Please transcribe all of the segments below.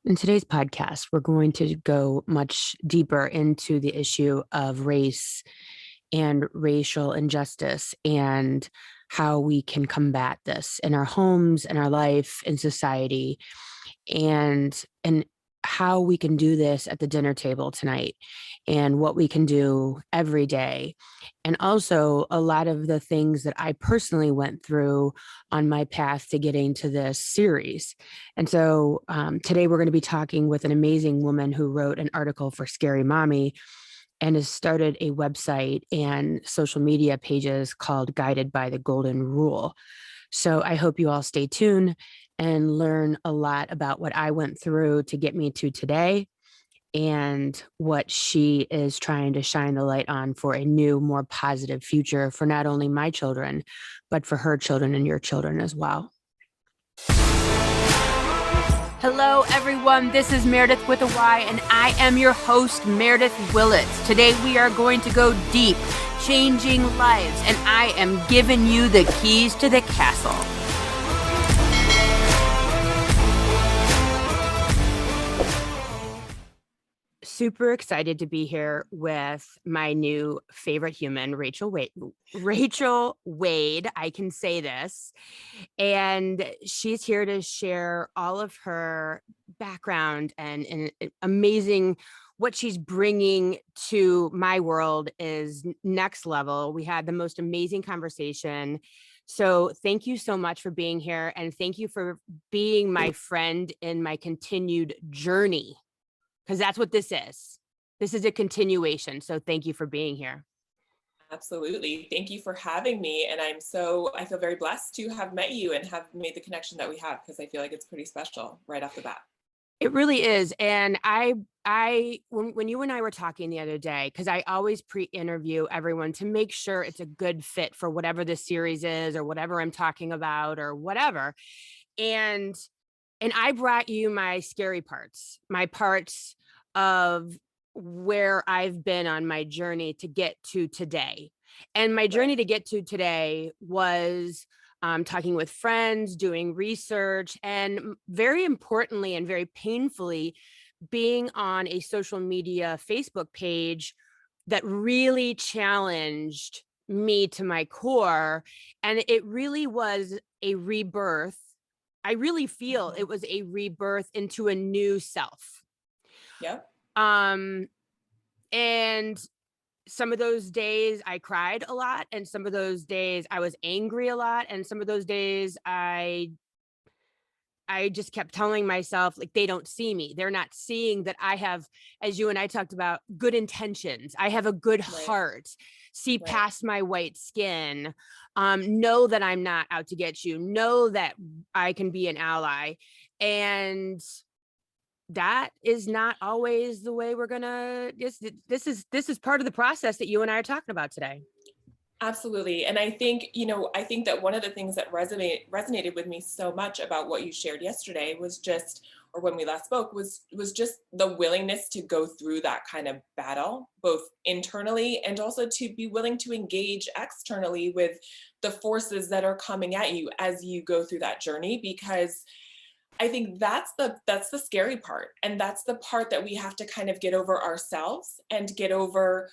In today's podcast, we're going to go much deeper into the issue of race and racial injustice and how we can combat this in our homes, in our life, in society, and how we can do this at the dinner table tonight and what we can do every day. And also a lot of the things that I personally went through on my path to getting to this series. And so today we're going to be talking with an amazing woman who wrote an article for Scary Mommy and has started a website and social media pages called Guided by the Golden Rule. So I hope you all stay tuned and learn a lot about what I went through to get me to today and what she is trying to shine the light on for a new, more positive future for not only my children, but for her children and your children as well. Hello, everyone. This is Meredith with a Y, and I am your host, Meredith Willits. Today, we are going to go deep, changing lives, and I am giving you the keys to the castle. Super excited to be here with my new favorite human, Rachel Wade. Rachel Wade, I can say this. And she's here to share all of her background and amazing what she's bringing to my world is next level. We had the most amazing conversation. So thank you so much for being here. And thank you for being my friend in my continued journey. Because that's what this is. This is a continuation. So thank you for being here. Absolutely. Thank you for having me. And I feel very blessed to have met you and have made the connection that we have, because I feel like it's pretty special right off the bat. It really is. And when you and I were talking the other day, because I always pre-interview everyone to make sure it's a good fit for whatever this series is or whatever I'm talking about or whatever. And I brought you my scary parts, my parts of where I've been on my journey to get to today. And my journey to get to today was talking with friends, doing research, and very importantly and very painfully, being on a social media Facebook page that really challenged me to my core. And it really was a rebirth. I really feel it was a rebirth into a new self. Yep. And some of those days I cried a lot, and some of those days I was angry a lot, and some of those days I just kept telling myself, like, they don't see me. They're not seeing that I have, as you and I talked about, good intentions. I have a good heart. See past my white skin. Know that I'm not out to get you. Know that I can be an ally. And that is not always the way we're gonna. This is part of the process that you and I are talking about today. Absolutely. And I think that one of the things that resonated with me so much about what you shared yesterday was just, or when we last spoke, was just the willingness to go through that kind of battle, both internally and also to be willing to engage externally with the forces that are coming at you as you go through that journey. Because I think that's the scary part. And that's the part that we have to kind of get over ourselves and get over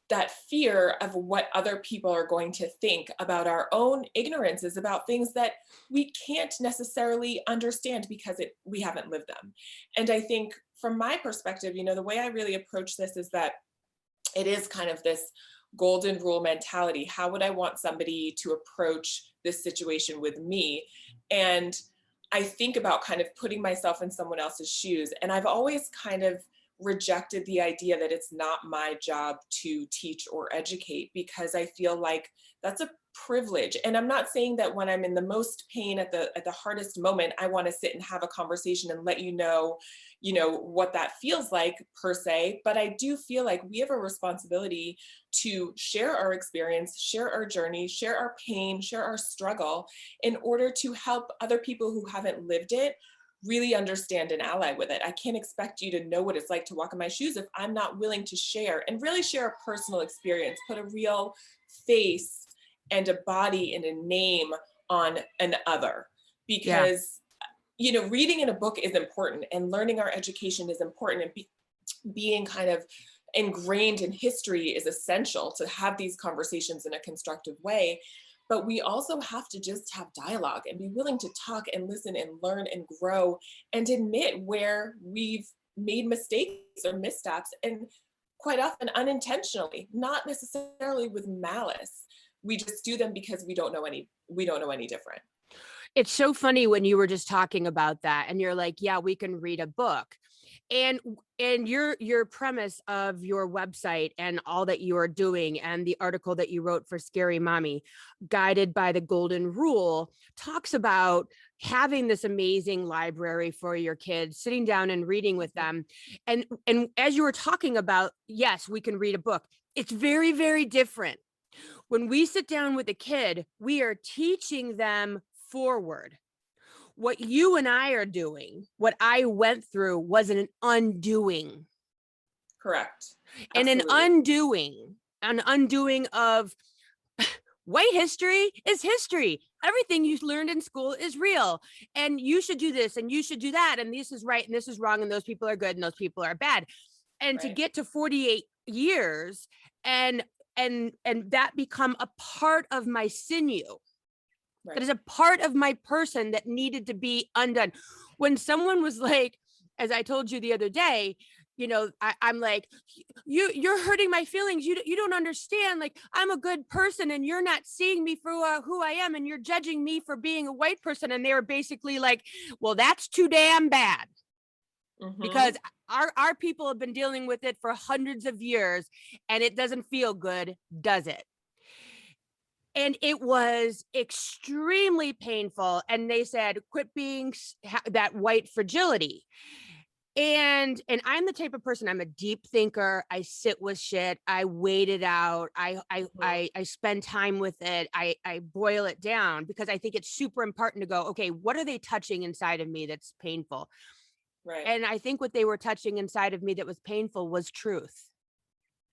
that fear of what other people are going to think about our own ignorances about things that we can't necessarily understand because we haven't lived them. And I think from my perspective, the way I really approach this is that it is kind of this golden rule mentality. How would I want somebody to approach this situation with me? And I think about kind of putting myself in someone else's shoes. And I've always kind of rejected the idea that it's not my job to teach or educate, because I feel like that's a privilege. And I'm not saying that when I'm in the most pain at the hardest moment, I want to sit and have a conversation and let you know what that feels like per se. But I do feel like we have a responsibility to share our experience, share our journey, share our pain, share our struggle in order to help other people who haven't lived it really understand and ally with it. I can't expect you to know what it's like to walk in my shoes if I'm not willing to share and really share a personal experience, put a real face and a body and a name on an other. Because reading in a book is important, and learning our education is important, and being kind of ingrained in history is essential to have these conversations in a constructive way. But we also have to just have dialogue and be willing to talk and listen and learn and grow and admit where we've made mistakes or missteps, and quite often unintentionally, not necessarily with malice. We just do them because we don't know any different. It's so funny when you were just talking about that and you're like, yeah, we can read a book. And your premise of your website and all that you are doing and the article that you wrote for Scary Mommy, Guided by the Golden Rule, talks about having this amazing library for your kids, sitting down and reading with them. And as you were talking about, yes, we can read a book. It's very, very different. When we sit down with a kid, we are teaching them forward. What you and I are doing, what I went through was an undoing. Correct. And Absolutely. an undoing of white history is history. Everything you learned in school is real. And you should do this and you should do that. And this is right and this is wrong. And those people are good and those people are bad. And to Right. get to 48 years and that become a part of my sinew, that Right. is a part of my person that needed to be undone. When someone was like, as I told you the other day, I'm like, you're hurting my feelings. You don't understand. Like, I'm a good person and you're not seeing me for who I am. And you're judging me for being a white person. And they were basically like, well, that's too damn bad, because Hmm. our people have been dealing with it for hundreds of years and it doesn't feel good, does it? And it was extremely painful. And they said, quit being that white fragility. And I'm the type of person, I'm a deep thinker. I sit with shit. I wait it out. Hmm. I spend time with it. I boil it down because I think it's super important to go, okay, what are they touching inside of me that's painful? Right. And I think what they were touching inside of me that was painful was truth.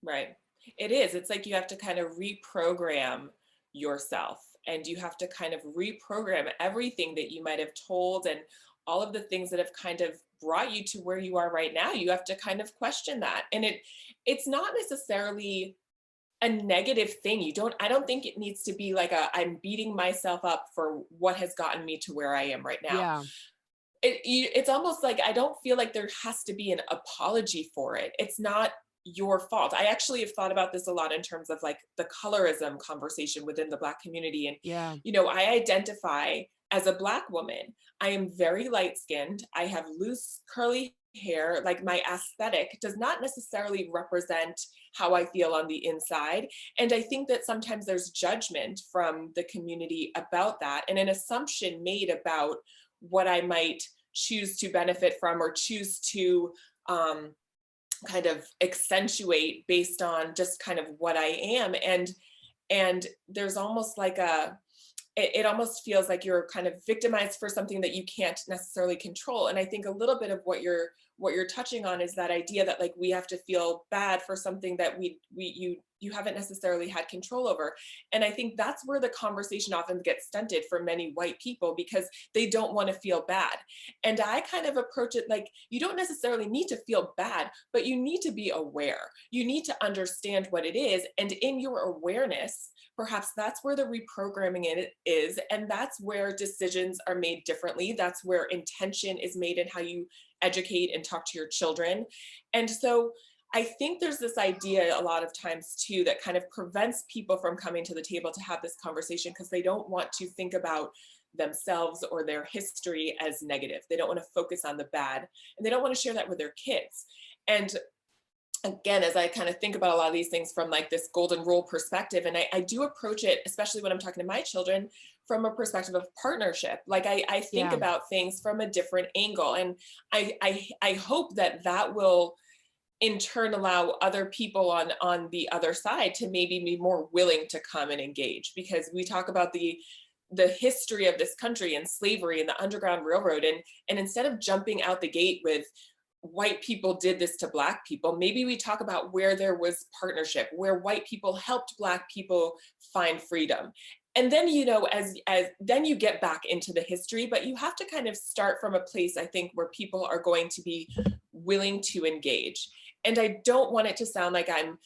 Right. It is. It's like you have to kind of reprogram yourself, and you have to kind of reprogram everything that you might have told, and all of the things that have kind of brought you to where you are right now. You have to kind of question that. And it's not necessarily a negative thing. I don't think it needs to be like I'm beating myself up for what has gotten me to where I am right now. Yeah. It's almost like I don't feel like there has to be an apology for it. It's not your fault. I actually have thought about this a lot in terms of like the colorism conversation within the Black community. And, Yeah. I identify as a Black woman. I am very light skinned. I have loose, curly hair. Like, my aesthetic does not necessarily represent how I feel on the inside. And I think that sometimes there's judgment from the community about that, and an assumption made about what I might choose to benefit from or choose to um, kind of accentuate based on just kind of what I am. And there's almost like it almost feels like you're kind of victimized for something that you can't necessarily control. And I think a little bit of what you're touching on is that idea that, like, we have to feel bad for something that you haven't necessarily had control over. And I think that's where the conversation often gets stunted for many white people, because they don't want to feel bad. And I kind of approach it like, you don't necessarily need to feel bad, but you need to be aware. You need to understand what it is, and in your awareness, perhaps that's where the reprogramming it is, and that's where decisions are made differently. That's where intention is made in how you educate and talk to your children. And so I think there's this idea a lot of times too that kind of prevents people from coming to the table to have this conversation, because they don't want to think about themselves or their history as negative. They don't want to focus on the bad, and they don't want to share that with their kids. And again, as I kind of think about a lot of these things from like this golden rule perspective, and I do approach it, especially when I'm talking to my children, from a perspective of partnership. Like, I think Yeah. about things from a different angle, and I hope that that will in turn allow other people on the other side to maybe be more willing to come and engage, because we talk about the history of this country and slavery and the Underground Railroad, and instead of jumping out the gate with white people did this to Black people, maybe we talk about where there was partnership, where white people helped Black people find freedom. and then, as then you get back into the history, but you have to kind of start from a place, I think, where people are going to be willing to engage. And I don't want it to sound like I'm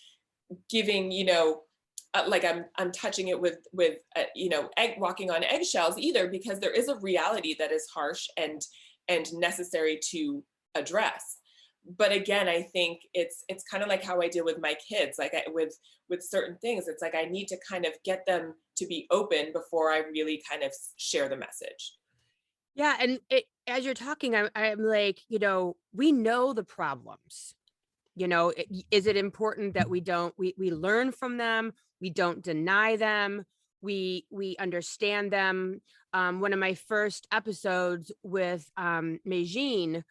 giving, like I'm touching it with walking on eggshells either, because there is a reality that is harsh and necessary to address. But again, I think it's kind of like how I deal with my kids, like with certain things. It's like I need to kind of get them to be open before I really kind of share the message. Yeah, and as you're talking, I'm like, we know the problems. Is it important that we learn from them, we don't deny them, we understand them. One of my first episodes with Meijin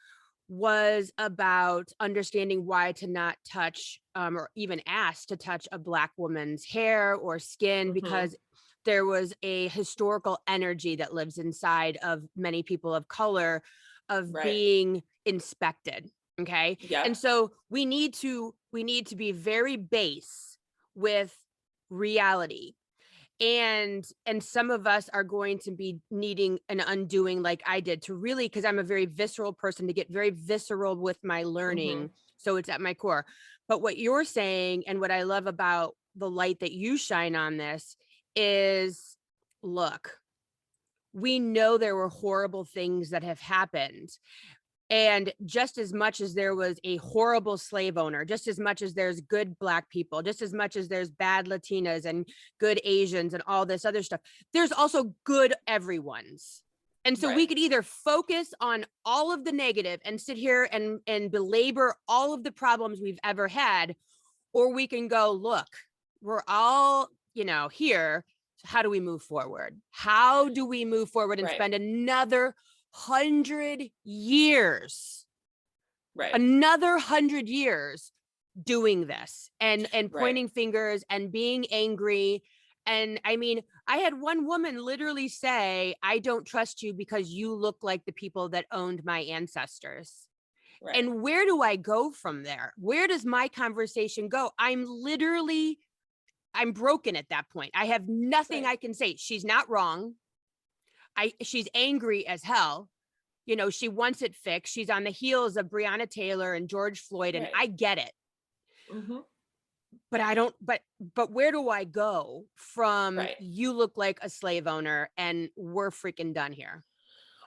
was about understanding why to not touch, or even ask to touch a Black woman's hair or skin, Hmm. because there was a historical energy that lives inside of many people of color of Right. being inspected. Okay. And Yep. so we need to be very base with reality, and some of us are going to be needing an undoing, like I did, to really, because I'm a very visceral person, to get very visceral with my Hmm. learning, so it's at my core. But what you're saying, and what I love about the light that you shine on this, is, look, we know there were horrible things that have happened, and just as much as there was a horrible slave owner, just as much as there's good Black people, just as much as there's bad Latinas and good Asians and all this other stuff, there's also good everyone's. And so we Right. could either focus on all of the negative and sit here and belabor all of the problems we've ever had, or we can go, look, we're all, here. So how do we move forward? How do we move forward and Right. spend Right. another 100 years doing this and Right. pointing fingers and being angry? And I mean, I had one woman literally say, I don't trust you because you look like the people that owned my ancestors. Right. And where do I go from there? Where does my conversation go? I'm broken at that point. I have nothing Right. I can say. She's not wrong. She's angry as hell. She wants it fixed. She's on the heels of Breonna Taylor and George Floyd, and Right. I get it. Hmm. But I don't but where do I go from, Right. you look like a slave owner and we're freaking done here?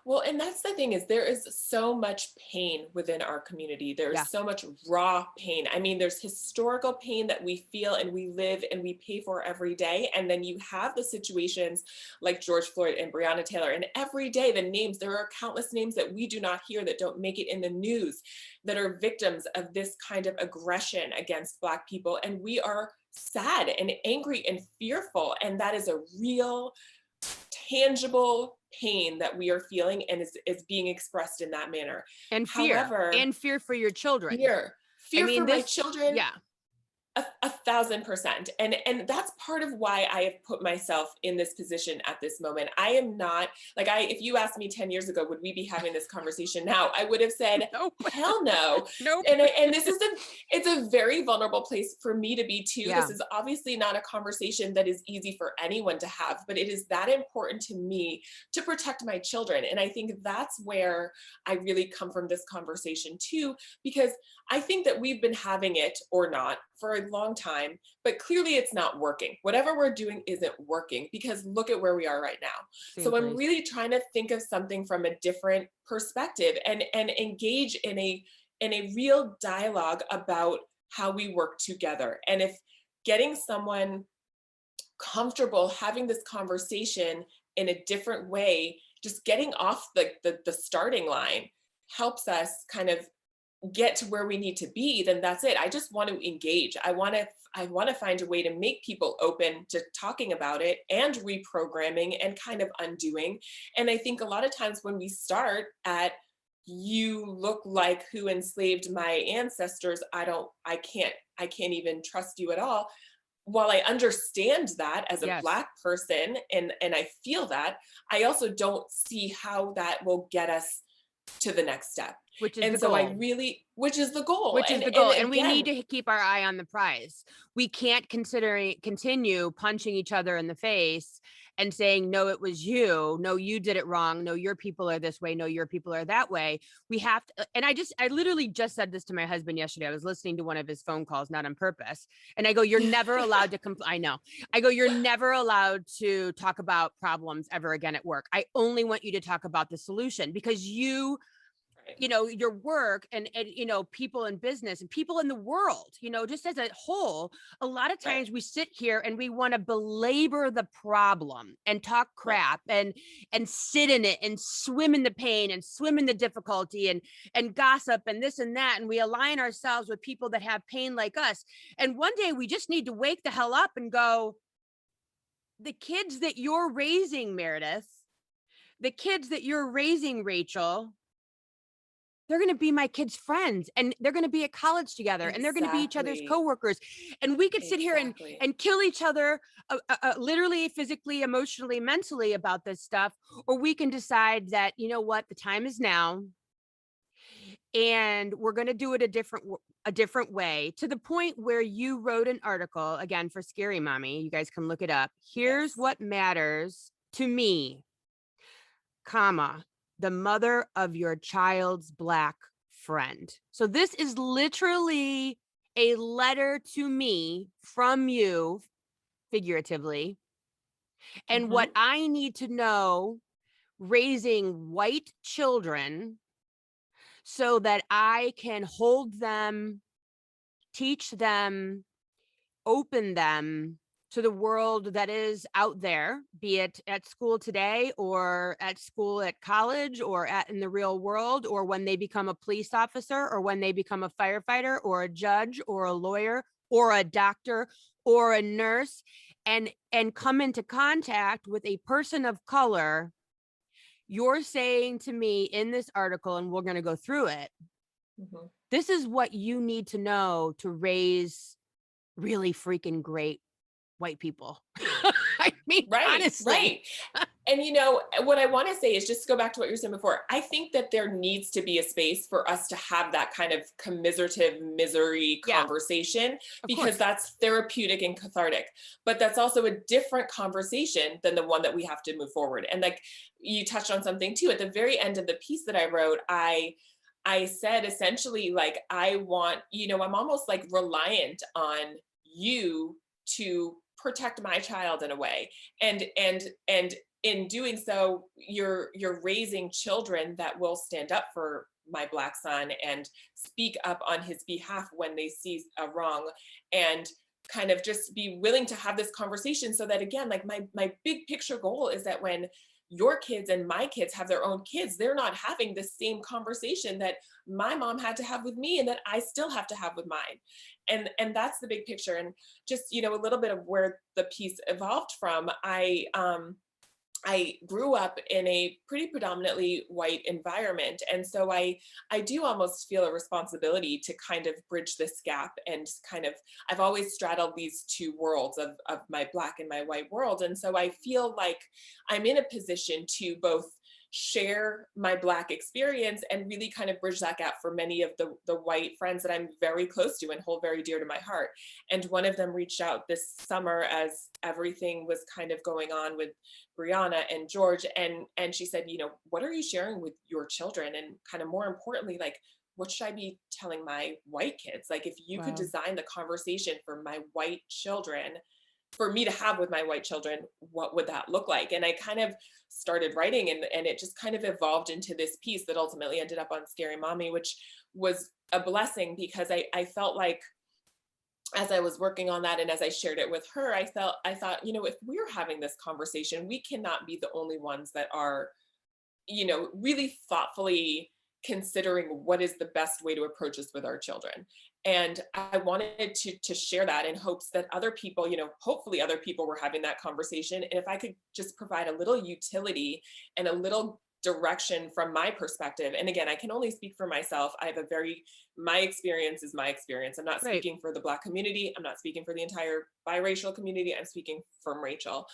Well, and that's the thing, is there is so much pain within our community. There Yeah. is so much raw pain. I mean, there's historical pain that we feel and we live and we pay for every day. And then you have the situations like George Floyd and Breonna Taylor. And every day, there are countless names that we do not hear, that don't make it in the news, that are victims of this kind of aggression against Black people. And we are sad and angry and fearful. And that is a real, tangible pain that we are feeling, and is being expressed in that manner. And However, fear for your children. I fear mean, for my this, children, yeah. 1,000%. And that's part of why I have put myself in this position at this moment. I am not like, if you asked me 10 years ago, would we be having this conversation now? I would have said, Nope. hell no. Nope. And it's a very vulnerable place for me to be too. This Yeah. is obviously not a conversation that is easy for anyone to have, but it is that important to me to protect my children. And I think that's where I really come from this conversation too, because I think that we've been having it, or not, for a long time, but clearly it's not working. Whatever we're doing isn't working, because look at where we are right now. Same So I'm place. really trying to think of something from a different perspective, and engage in a real dialogue about how we work together. And if getting someone comfortable having this conversation in a different way, just getting off the starting line, helps us kind of get to where we need to be, then that's it. I just want to engage. I want to find a way to make people open to talking about it and reprogramming and kind of undoing. And I think a lot of times when we start at, you look like who enslaved my ancestors, I can't even trust you at all. While I understand that as a Yes. Black person, and I feel that, I also don't see how that will get us to the next step. Which is And the so goal. which is the goal. Which is And the goal, and and we need again, to keep our eye on the prize. We can't continue punching each other in the face and saying, no, it was you. No, you did it wrong. No, your people are this way. No, your people are that way. We have to, and I literally just said this to my husband yesterday. I was listening to one of his phone calls, not on purpose. And I go, you're never allowed to I know. I go, you're never allowed to talk about problems ever again at work. I only want you to talk about the solution, because Right. your work and people in business and people in the world, just as a whole, a lot of Right. times we sit here and we want to belabor the problem and talk Right. crap and sit in it and swim in the pain and swim in the difficulty and gossip and this and that, and we align ourselves with people that have pain like us. And one day we just need to wake the hell up and go, the kids that you're raising, Meredith, the kids that you're raising, Rachel, they're going to be my kids' friends, and they're going to be at college together, and they're going to be each other's Exactly. coworkers. And we could sit here Exactly. and kill each other, literally, physically, emotionally, mentally about this stuff. Or we can decide that, you know what, the time is now, and we're going to do it a different way, to the point where you wrote an article, again, for Scary Mommy. You guys can look it up. Here's Yes. what matters to me, comma, the mother of your child's Black friend. So this is literally a letter to me from you, figuratively, and what Hmm. I need to know raising white children, so that I can hold them, teach them, open them to the world that is out there, be it at school today or at school at college or in the real world, or when they become a police officer or when they become a firefighter or a judge or a lawyer or a doctor or a nurse, and come into contact with a person of color. You're saying to me in this article, and we're going to go through it, Hmm. this is what you need to know to raise really freaking great white people. I mean, Right. honestly. Right. And what I want to say is, just to go back to what you were saying before, I think that there needs to be a space for us to have that kind of commiserative misery Yeah, conversation, of because course. that's therapeutic and cathartic. But that's also a different conversation than the one that we have to move forward. And like you touched on something too, at the very end of the piece that I wrote, I said essentially, like, I want, I'm almost like reliant on you to protect my child in a way. And in doing so, you're raising children that will stand up for my Black son and speak up on his behalf when they see a wrong, and kind of just be willing to have this conversation, so that, again, like, my big picture goal is that when your kids and my kids have their own kids, they're not having the same conversation that my mom had to have with me and that I still have to have with mine. And that's the big picture. And just, a little bit of where the piece evolved from. I grew up in a pretty predominantly white environment. And so I do almost feel a responsibility to kind of bridge this gap, and kind of, I've always straddled these two worlds of my Black and my white world. And so I feel like I'm in a position to both share my Black experience and really kind of bridge that gap for many of the white friends that I'm very close to and hold very dear to my heart. And one of them reached out this summer as everything was kind of going on with Brianna and George, and she said, what are you sharing with your children? And kind of more importantly, like, what should I be telling my white kids? Like, if you could Wow. design the conversation for my white children, for me to have with my white children, what would that look like? And I kind of started writing, and it just kind of evolved into this piece that ultimately ended up on Scary Mommy, which was a blessing, because I felt like, as I was working on that and as I shared it with her, I thought, if we're having this conversation, we cannot be the only ones that are, really thoughtfully considering what is the best way to approach this with our children. And I wanted to share that in hopes that other people, hopefully other people were having that conversation. And if I could just provide a little utility and a little direction from my perspective. And again, I can only speak for myself. I have my experience is my experience. I'm not Right. speaking for the Black community. I'm not speaking for the entire biracial community. I'm speaking from Rachel.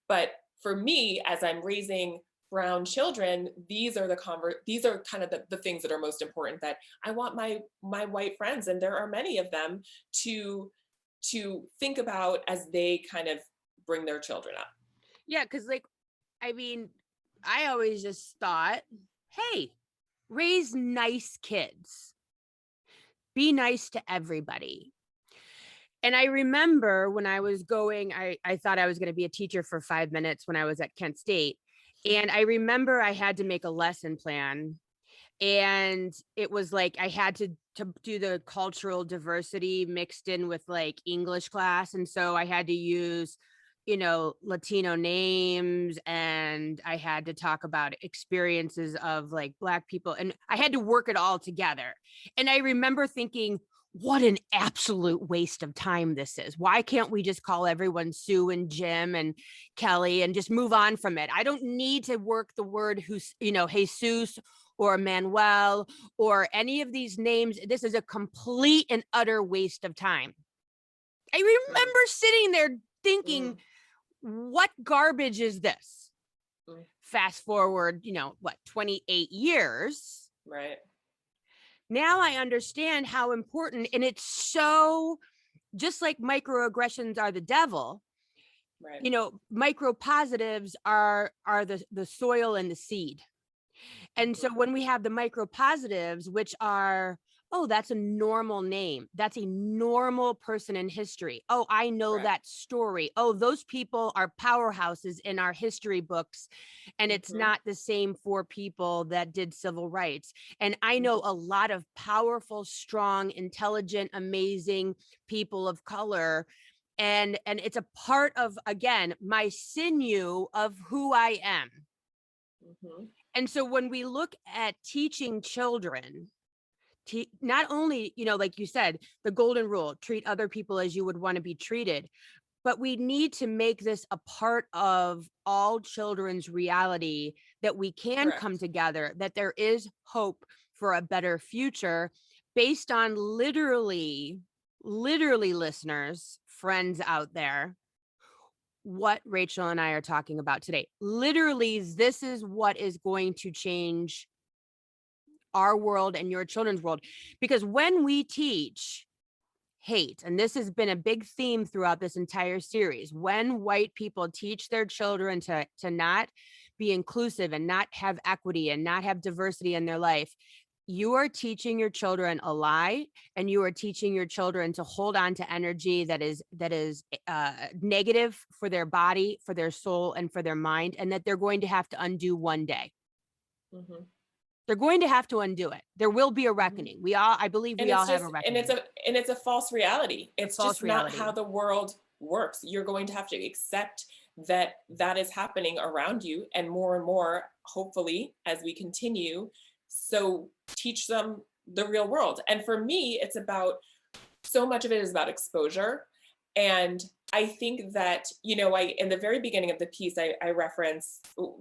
But for me, as I'm raising brown children, these are kind of the things that are most important, that I want my white friends, and there are many of them, to think about as they kind of bring their children up. Yeah, because like, I mean, I always just thought, hey, raise nice kids, be nice to everybody. And I remember when I was going, I thought I was going to be a teacher for 5 minutes when I was at Kent State. And I remember I had to make a lesson plan, and it was like I had to do the cultural diversity mixed in with like English class, and so I had to use, Latino names, and I had to talk about experiences of like Black people, and I had to work it all together. And I remember thinking, what an absolute waste of time this is. Why can't we just call everyone Sue and Jim and Kelly and just move on from it? I don't need to work the word who's, Jesus or Manuel or any of these names. This is a complete and utter waste of time. I Mm, remember sitting there thinking, mm, what garbage is this? mm. Fast forward, 28 years. Right. Now I understand how important, and it's so, just like microaggressions are the devil, Right. micro positives are the soil and the seed. And so Mhm. when we have the micro positives, which are, oh, that's a normal name. That's a normal person in history. Oh, I know Correct. that story. Oh, those people are powerhouses in our history books. And it's Mhm. not the same for people that did civil rights. And I know Mhm. a lot of powerful, strong, intelligent, amazing people of color. And it's a part of, again, my sinew of who I am. Mhm. And so when we look at teaching children, not only, like you said, the golden rule, treat other people as you would want to be treated, but we need to make this a part of all children's reality, that we can come Correct. together, that there is hope for a better future based on literally listeners, friends out there, what Rachel and I are talking about today. Literally, this is what is going to change our world and your children's world. Because when we teach hate, and this has been a big theme throughout this entire series, when white people teach their children to not be inclusive and not have equity and not have diversity in their life, you are teaching your children a lie, and you are teaching your children to hold on to energy that is negative for their body, for their soul, and for their mind, and that they're going to have to undo one day. Mhm. They're going to have to undo it. There will be a Mhm. reckoning. I believe And we all it's have a just reckoning. and it's a false reality. It's a It's false just not how reality. the world works. You're going to have to accept that that is happening around you, and more, hopefully, as we continue. So teach them the real world. And for me, it's about, so much of it is about exposure. And I think that, I, in the very beginning of the piece, I reference,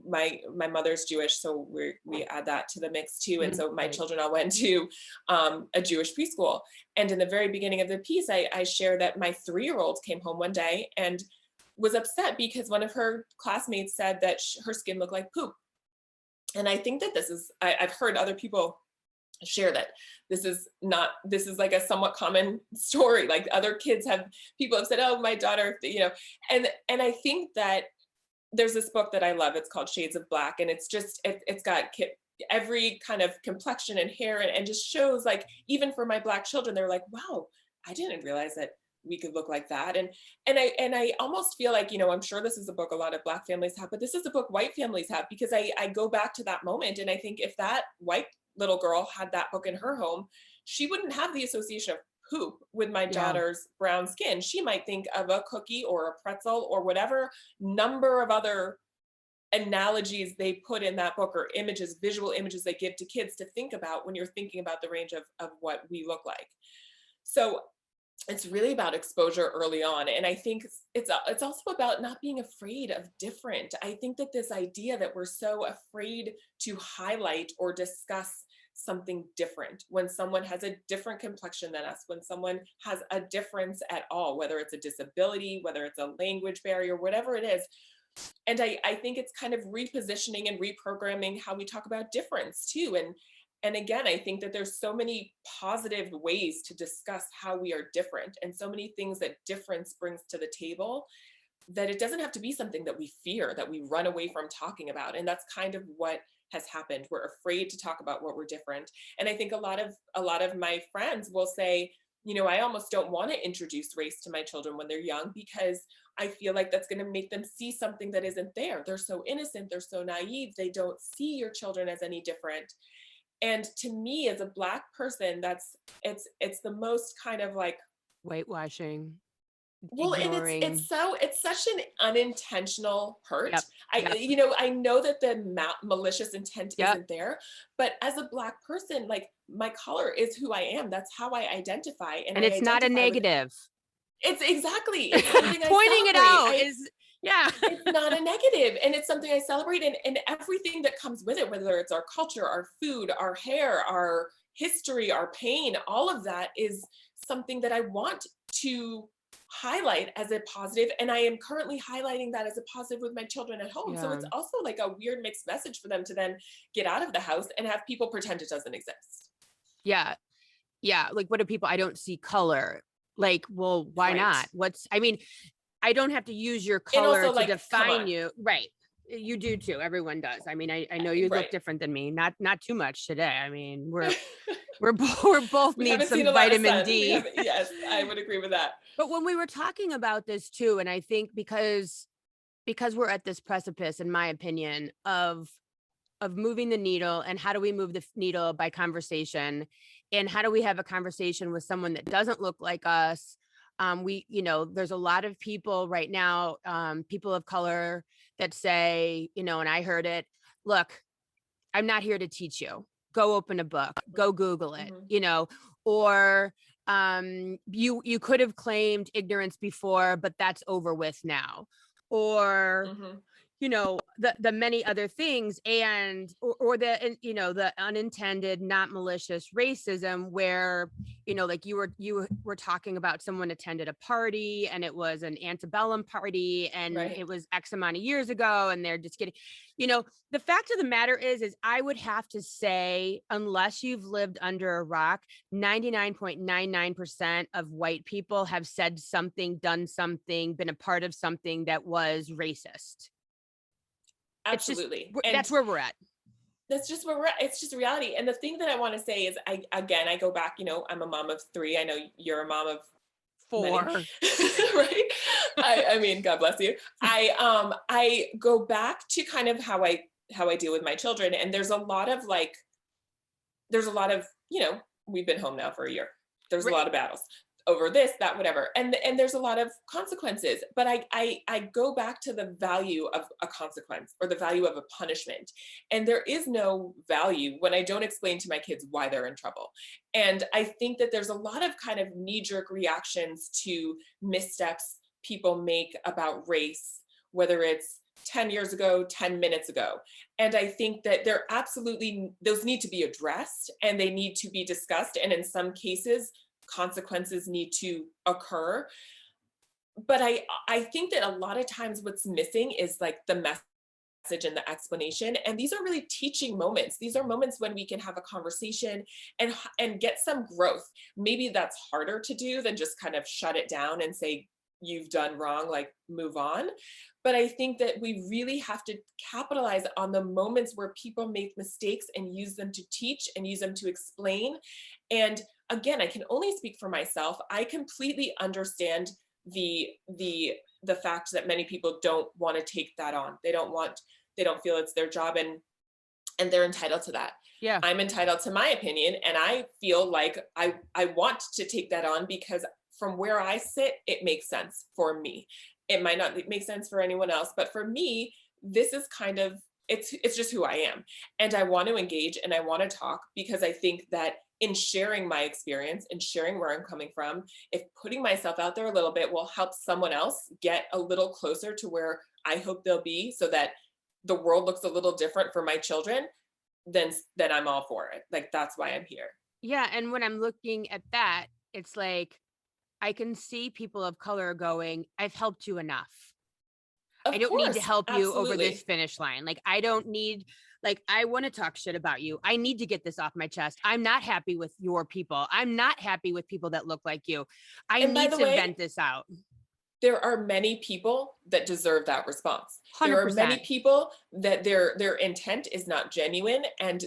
my mother's Jewish, so we add that to the mix too. And Mhm, so my right. children all went to a Jewish preschool. And in the very beginning of the piece, I share that my 3-year-old came home one day and was upset because one of her classmates said that her skin looked like poop. And I think that I've heard other people share that this is like a somewhat common story. Like other kids have, people have said, oh, my daughter, and I think that there's this book that I love. It's called Shades of Black, and it's got every kind of complexion and hair, and just shows, like, even for my Black children, they're like, wow, I didn't realize that we could look like that. And I almost feel like, I'm sure this is a book a lot of Black families have, but this is a book white families have, because I go back to that moment, and I think if that white little girl had that book in her home, she wouldn't have the association of poop with my Yeah. daughter's brown skin. She might think of a cookie or a pretzel or whatever number of other analogies they put in that book, or images, visual images they give to kids to think about when you're thinking about the range of what we look like. So it's really about exposure early on. And I think it's also about not being afraid of different. I think that this idea that we're so afraid to highlight or discuss something different, when someone has a different complexion than us, when someone has a difference at all, whether it's a disability, whether it's a language barrier, whatever it is. And I think it's kind of repositioning and reprogramming how we talk about difference too. And again, I think that there's so many positive ways to discuss how we are different, and so many things that difference brings to the table. that it doesn't have to be something that we fear, that we run away from talking about. And that's kind of what has happened. We're afraid to talk about what we're different. And I think a lot of my friends will say, I almost don't want to introduce race to my children when they're young because I feel like that's going to make them see something that isn't there. They're so innocent, they're so naive, they don't see your children as any different. And to me as a Black person, it's the most kind of like, Whitewashing, well, and ignoring. it's such an unintentional hurt. Yep. Yep. I know that the malicious intent Yep. isn't there, but as a Black person, like, my color is who I am. That's how I identify, and And I it's not a identify with it. negative. It's exactly, it's something I Pointing it celebrate. out is, yeah. It's not a negative, and it's something I celebrate, and everything that comes with it, whether it's our culture, our food, our hair, our history, our pain, all of that is something that I want to highlight as a positive, and I am currently highlighting that as a positive with my children at home. So Yeah. it's also like a weird mixed message for them to then get out of the house and have people pretend it doesn't exist. Yeah. Yeah. Like, what do people, I don't see color. Like, well, why Right. not? I mean, I don't have to use your And color also, to like, come define on. you. Right. You do too. Everyone does. I mean, I know you look Right. different than me. Not too much today. I mean, we're both We need haven't seen some a lot of vitamin sun. We D. haven't, yes, I would agree with that. But when we were talking about this too, and I think because we're at this precipice, in my opinion, of moving the needle, and how do we move the needle by conversation, and how do we have a conversation with someone that doesn't look like us. There's a lot of people right now, people of color, that say, and I heard it, look, I'm not here to teach you, go open a book, go Google it, Mhm. or you could have claimed ignorance before, but that's over with now, or Mhm. the many other things, or the unintended, not malicious racism, where like you were talking about, someone attended a party and it was an antebellum party and Right. it was X amount of years ago, and they're just getting, the fact of the matter is I would have to say, unless you've lived under a rock, 99.99% of white people have said something, done something, been a part of something that was racist. It's just, Absolutely. And that's where we're at. that's just where we're at. It's just reality. And the thing that I want to say is, I go back, I'm a mom of three. I know you're a mom of many, 4. right? I mean, God bless you. I go back to kind of how I deal with my children. And there's a lot of, we've been home now for a year. There's a Ri lot of battles over this, that, whatever. And there's a lot of consequences. But I go back to the value of a consequence, or the value of a punishment. And there is no value when I don't explain to my kids why they're in trouble. And I think that there's a lot of kind of knee-jerk reactions to missteps people make about race, whether it's 10 years ago, 10 minutes ago. And I think that those need to be addressed, and they need to be discussed. And in some cases, consequences need to occur. But I think that a lot of times what's missing is like the message and the explanation. And these are really teaching moments. These are moments when we can have a conversation and get some growth. Maybe that's harder to do than just kind of shut it down and say, you've done wrong, like, move on. But I think that we really have to capitalize on the moments where people make mistakes and use them to teach and use them to explain. And again, I can only speak for myself. I completely understand the fact that many people don't want to take that on. They don't feel it's their job, and they're entitled to that. Yeah. I'm entitled to my opinion, and I feel like I want to take that on because from where I sit, it makes sense for me. It might not make sense for anyone else, but for me, this is kind of it's just who I am. And I want to engage and I want to talk because I think that in sharing my experience and sharing where I'm coming from, if putting myself out there a little bit will help someone else get a little closer to where I hope they'll be, so that the world looks a little different for my children, then I'm all for it. Like, that's why I'm here. Yeah, and when I'm looking at that, it's like, I can see people of color going, "I've helped you enough. I Of don't need to course, help you over this absolutely. finish line. Like, I don't need, like, I wanna talk shit about you. I need to get this off my chest. I'm not happy with your people. I'm not happy with people that look like you. I And by need the to way, vent this out." there are many people that deserve that response. There are many 100%. people that their intent is not genuine, and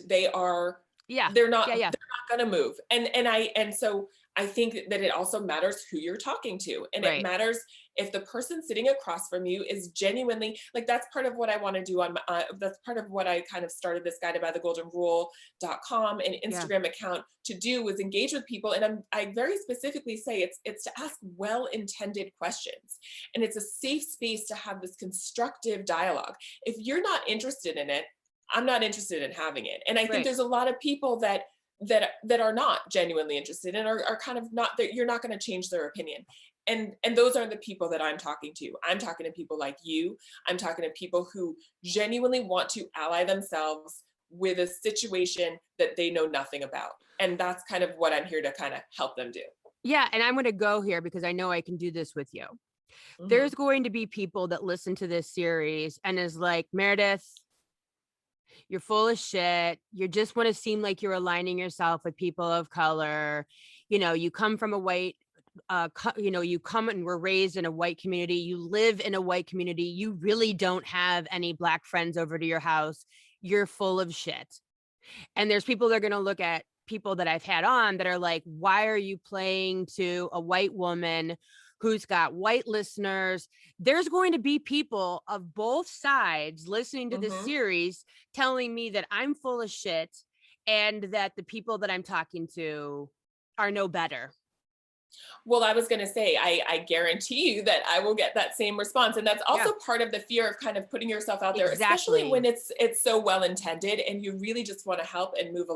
Yeah. they're not Yeah, yeah. not going to move. And so I think that it also matters who you're talking to, and it Right. matters if the person sitting across from you is genuinely like, that's part of what I want to do on my, that's part of what I kind of started this guided by the golden rule.com and Yeah. Instagram account to do, was engage with people. And I very specifically say it's to ask well-intended questions, and it's a safe space to have this constructive dialogue. If you're not interested in it, I'm not interested in having it. And I think Right. there's a lot of people that are not genuinely interested and are kind of not, that you're not going to change their opinion. And those are the people that I'm talking to. I'm talking to people like you. I'm talking to people who genuinely want to ally themselves with a situation that they know nothing about. And that's kind of what I'm here to kind of help them do. Yeah, and I'm gonna go here because I know I can do this with you. There's Hmm. going to be people that listen to this series and is like, "Meredith, you're full of shit. You just wanna seem like you're aligning yourself with people of color. You know, you come from a white, you come and were raised in a white community. You live in a white community. You really don't have any black friends over to your house. You're full of shit." And there's people that are gonna look at people that I've had on that are like, "Why are you playing to a white woman who's got white listeners?" There's going to be people of both sides listening to this Hmm. series telling me that I'm full of shit and that the people that I'm talking to are no better. Well, I was going to say, I guarantee you that I will get that same response. And that's Yeah, also part of the fear of kind of putting yourself out there, especially when exactly. it's so well intended and you really just want to help and move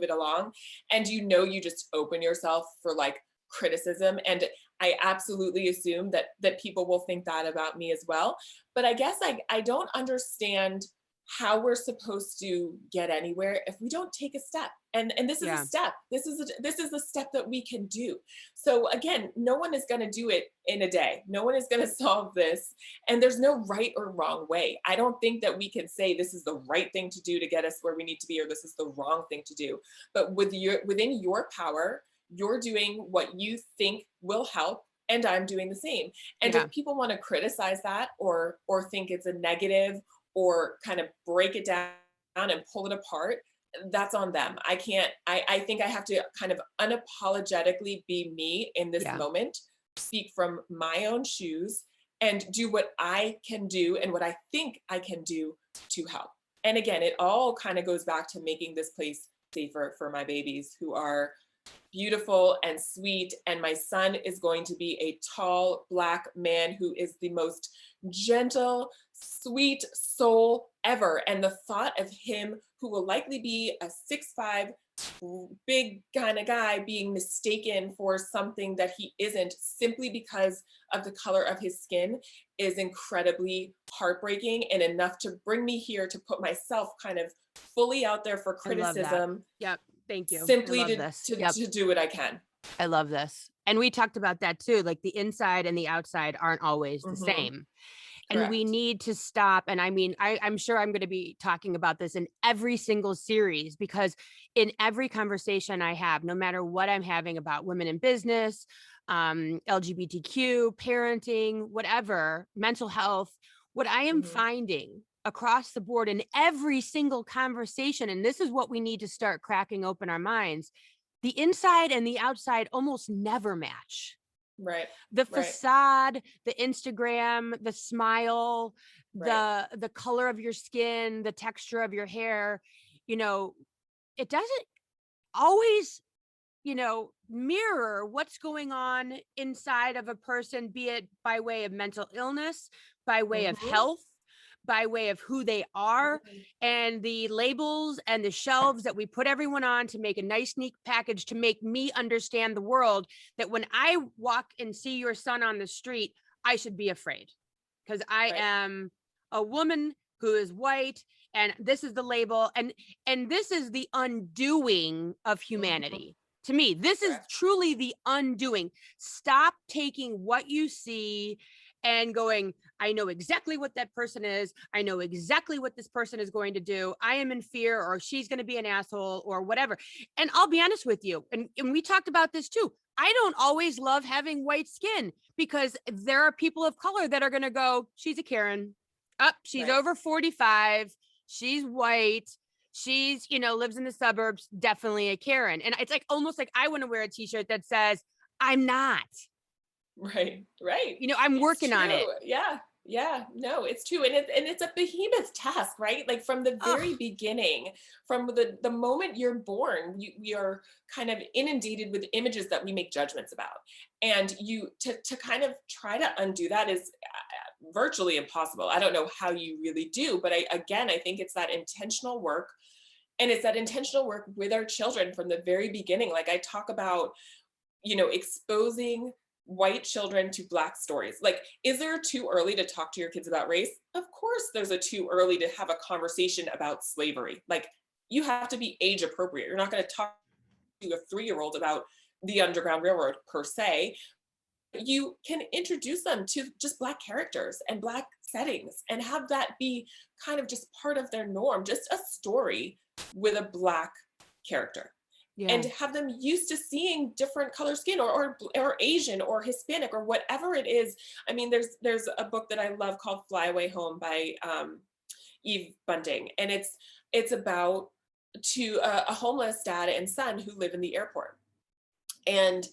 it along. And you just open yourself for like criticism. And I absolutely assume that people will think that about me as well. But I guess I don't understand how we're supposed to get anywhere if we don't take a step. And this is a Yeah, step. This is the step that we can do. So again, no one is going to do it in a day. No one is going to solve this. And there's no right or wrong way. I don't think that we can say this is the right thing to do to get us where we need to be, or this is the wrong thing to do. But within your power, you're doing what you think will help, and I'm doing the same. And yeah, if people want to criticize that, or think it's a negative, or kind of break it down and pull it apart, that's on them. I can't, I think I have to kind of unapologetically be me in this yeah, moment, speak from my own shoes, and do what I can do and what I think I can do to help. And again, it all kind of goes back to making this place safer for my babies, who are beautiful and sweet. And my son is going to be a tall Black man who is the most gentle, sweet soul ever. And the thought of him, who will likely be a 6'5" big kind of guy, being mistaken for something that he isn't simply because of the color of his skin, is incredibly heartbreaking, and enough to bring me here to put myself kind of fully out there for I love that. criticism, Yep, thank you. I simply love this. Yep, to do what I can. I love this. And we talked about that too, like the inside and the outside aren't always the Mhm. same. And we Correct. need to stop. And I mean, I'm sure I'm going to be talking about this in every single series because in every conversation I have, no matter what I'm having about women in business, LGBTQ, parenting, whatever, mental health, what I am Mhm. finding across the board in every single conversation, and this is what we need to start cracking open our minds, the inside and the outside almost never match. Right. The Right. facade, the Instagram, the smile, Right. the color of your skin, the texture of your hair, you know, it doesn't always, mirror what's going on inside of a person, be it by way of mental illness, by way of Mhm. health, by way of who they are, Mhm. and the labels and the shelves that we put everyone on to make a nice, neat package to make me understand the world. That when I walk and see your son on the street, I should be afraid because I Right. am a woman who is white and this is the label and this is the undoing of Mhm. humanity. To me, this is Correct. truly the undoing. Stop taking what you see and going, I know exactly what that person is. I know exactly what this person is going to do. I am in fear, or she's going to be an asshole, or whatever. And I'll be honest with you. And we talked about this too. I don't always love having white skin because there are people of color that are going to go, she's a Karen. Up, she's Right. over 45. She's white. She's, lives in the suburbs, definitely a Karen. And it's like almost like I want to wear a t-shirt that says, I'm not. Right, right. I'm It's working on it. true. Yeah, yeah. No, it's true, and it's a behemoth task, right? Like from the very Oh, beginning, from the moment you're born, we are kind of inundated with images that we make judgments about, and you to kind of try to undo that is virtually impossible. I don't know how you really do, but I think it's that intentional work, and it's that intentional work with our children from the very beginning. Like I talk about, exposing white children to black stories. Like, is there too early to talk to your kids about race? Of course, there's a too early to have a conversation about slavery. Like, you have to be age appropriate. You're not going to talk to a 3-year-old about the Underground Railroad per se. You can introduce them to just black characters and black settings and have that be kind of just part of their norm, just a story with a black character, yeah. and have them used to seeing different color skin, or Asian or Hispanic or whatever it is. I mean, there's a book that I love called Fly Away Home by Eve Bunting, and it's about a homeless dad and son who live in the airport, and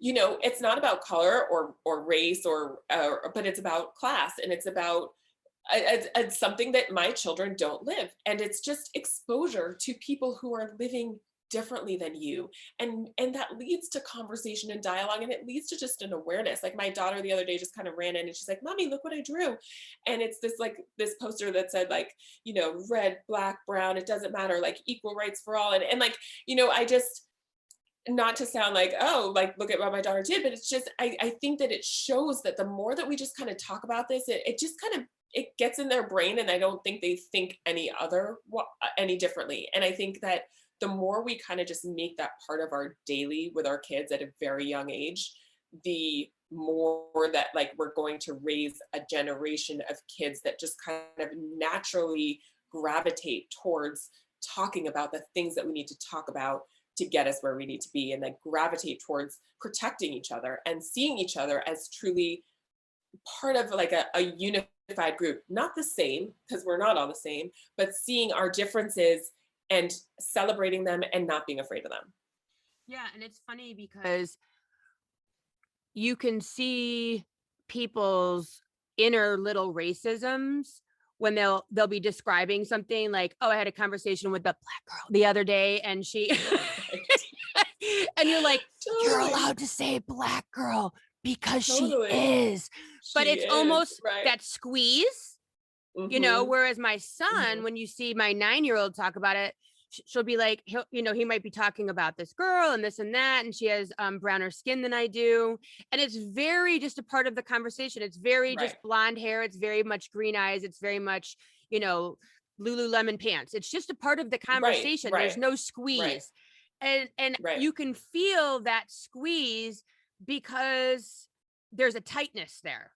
it's not about color or race but it's about class, and it's about it's something that my children don't live, and it's just exposure to people who are living differently than you, and that leads to conversation and dialogue, and it leads to just an awareness. Like my daughter the other day just kind of ran in and she's like, mommy, look what I drew. And it's this poster that said, like, red, black, brown, it doesn't matter, like equal rights for all. And like, I just, not to sound like, oh, like, look at what my daughter did, but it's just, I think that it shows that the more that we just kind of talk about this, it just kind of, it gets in their brain, and I don't think they think any differently. And I think that the more we kind of just make that part of our daily with our kids at a very young age, the more that, like, we're going to raise a generation of kids that just kind of naturally gravitate towards talking about the things that we need to talk about to get us where we need to be, and like gravitate towards protecting each other and seeing each other as truly part of like a unified group, not the same, because we're not all the same, but seeing our differences and celebrating them and not being afraid of them. Yeah. And it's funny because you can see people's inner little racisms when they'll be describing something like, oh, I had a conversation with the black girl the other day and she Right. and you're like, you're Totally. allowed to say black girl because she Totally. is. But She it's is. almost Right. that squeeze, Mm-hmm. whereas my son, Mm-hmm. when you see my 9-year-old talk about it, she'll be like, he might be talking about this girl and this and that, and she has browner skin than I do, and it's very just a part of the conversation. It's very just Right. blonde hair. It's very much green eyes. It's very much, you know, Lululemon pants. It's just a part of the Right. conversation. There's Right. no Right. squeeze, and Right. you can feel that squeeze because there's a tightness there.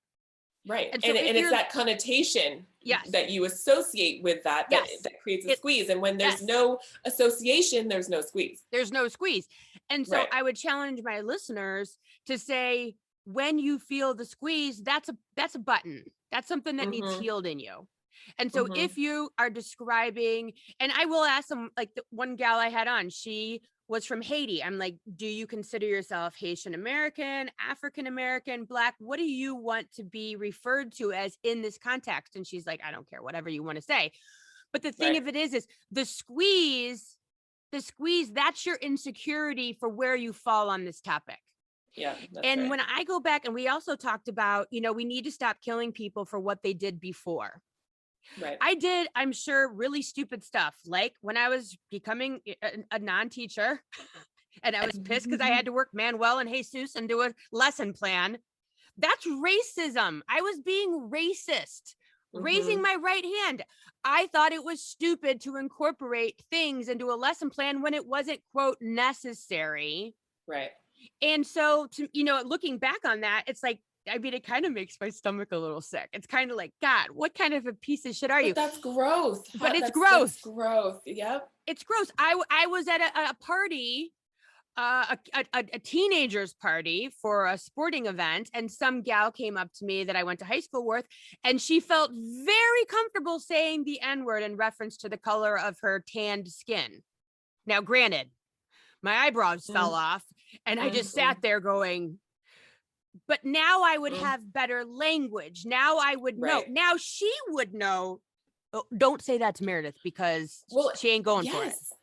Right. And so And if it's you're, that connotation yes, that you associate with that yes, that creates a it, squeeze. And when there's yes, no association, there's no squeeze. there's no squeeze. And so Right. I would challenge my listeners to say, when you feel the squeeze, that's a button. That's something that needs Mm-hmm. healed in you. And so Mm-hmm. if you are describing, and I will ask them, like the one gal I had on, she was from Haiti. I'm like, do you consider yourself Haitian American, African American, Black? What do you want to be referred to as in this context? And she's like, I don't care, whatever you want to say. But the thing Right. of it is the squeeze, that's your insecurity for where you fall on this topic. Yeah, that's And right. when I go back, and we also talked about, we need to stop killing people for what they did before. Right. I did, I'm sure, really stupid stuff. Like when I was becoming a non-teacher and I was pissed because I had to work Manuel and Jesus and do a lesson plan. That's racism. I was being racist, raising Mm-hmm. my right hand. I thought it was stupid to incorporate things into a lesson plan when it wasn't, quote, necessary. Right. And so, looking back on that, it's like, I mean, it kind of makes my stomach a little sick. It's kind of like, God, what kind of a piece of shit are you? But that's growth. But it's That's growth. growth. Yep. It's gross. I was at a party a teenager's party for a sporting event, and some gal came up to me that I went to high school with, and she felt very comfortable saying the N-word in reference to the color of her tanned skin. Now, granted, my eyebrows fell Mm, off, and I just sat mhm, there going, but now I would mm, have better language. Now I would know. right. Now she would know. Oh, don't say that to Meredith because Well, she ain't going for it. yes.